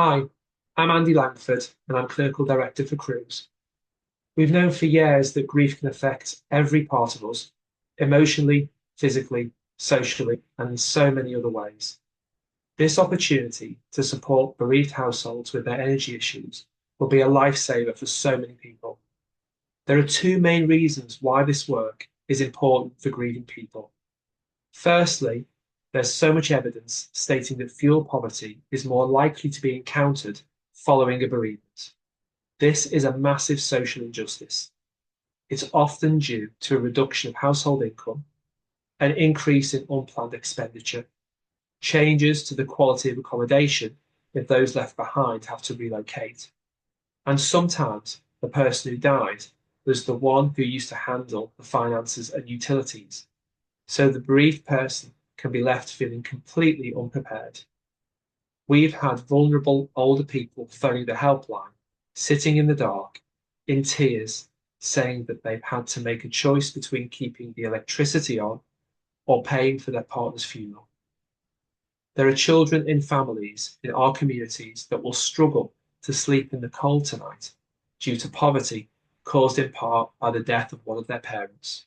Hi, I'm Andy Langford, and I'm Clinical Director for Cruse. We've known for years that grief can affect every part of us, emotionally, physically, socially, and in so many other ways. This opportunity to support bereaved households with their energy issues will be a lifesaver for so many people. There are two main reasons why this work is important for grieving people. Firstly, there's so much evidence stating that fuel poverty is more likely to be encountered following a bereavement. This is a massive social injustice. It's often due to a reduction of household income, an increase in unplanned expenditure, changes to the quality of accommodation if those left behind have to relocate, and sometimes the person who died was the one who used to handle the finances and utilities, so the bereaved person can be left feeling completely unprepared. We've had vulnerable older people phoning the helpline, sitting in the dark, in tears, saying that they've had to make a choice between keeping the electricity on or paying for their partner's funeral. There are children in families in our communities that will struggle to sleep in the cold tonight due to poverty caused in part by the death of one of their parents.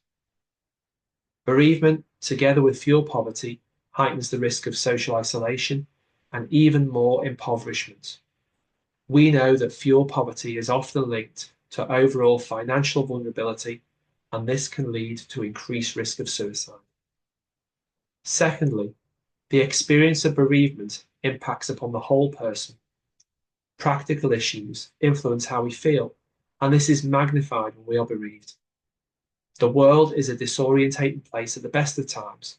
Bereavement, together with fuel poverty, heightens the risk of social isolation and even more impoverishment. We know that fuel poverty is often linked to overall financial vulnerability, and this can lead to increased risk of suicide. Secondly, the experience of bereavement impacts upon the whole person. Practical issues influence how we feel, and this is magnified when we are bereaved. The world is a disorientating place at the best of times,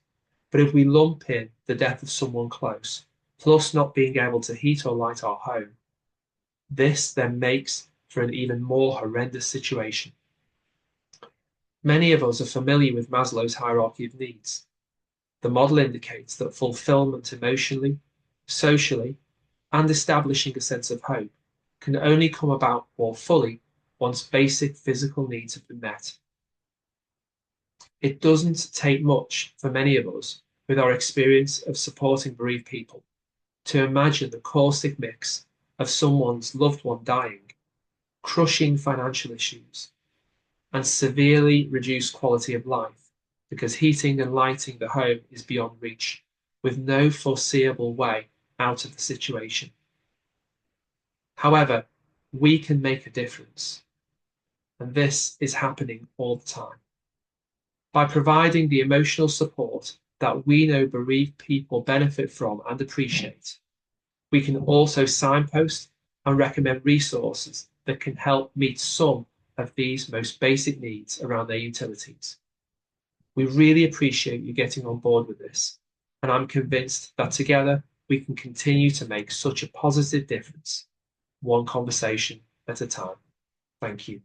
but if we lump in the death of someone close, plus not being able to heat or light our home, this then makes for an even more horrendous situation. Many of us are familiar with Maslow's hierarchy of needs. The model indicates that fulfillment emotionally, socially, and establishing a sense of hope can only come about more fully once basic physical needs have been met. It doesn't take much for many of us, with our experience of supporting bereaved people, to imagine the caustic mix of someone's loved one dying, crushing financial issues, and severely reduced quality of life because heating and lighting the home is beyond reach, with no foreseeable way out of the situation. However, we can make a difference, and this is happening all the time. By providing the emotional support that we know bereaved people benefit from and appreciate, we can also signpost and recommend resources that can help meet some of these most basic needs around their utilities. We really appreciate you getting on board with this, and I'm convinced that together we can continue to make such a positive difference, one conversation at a time. Thank you.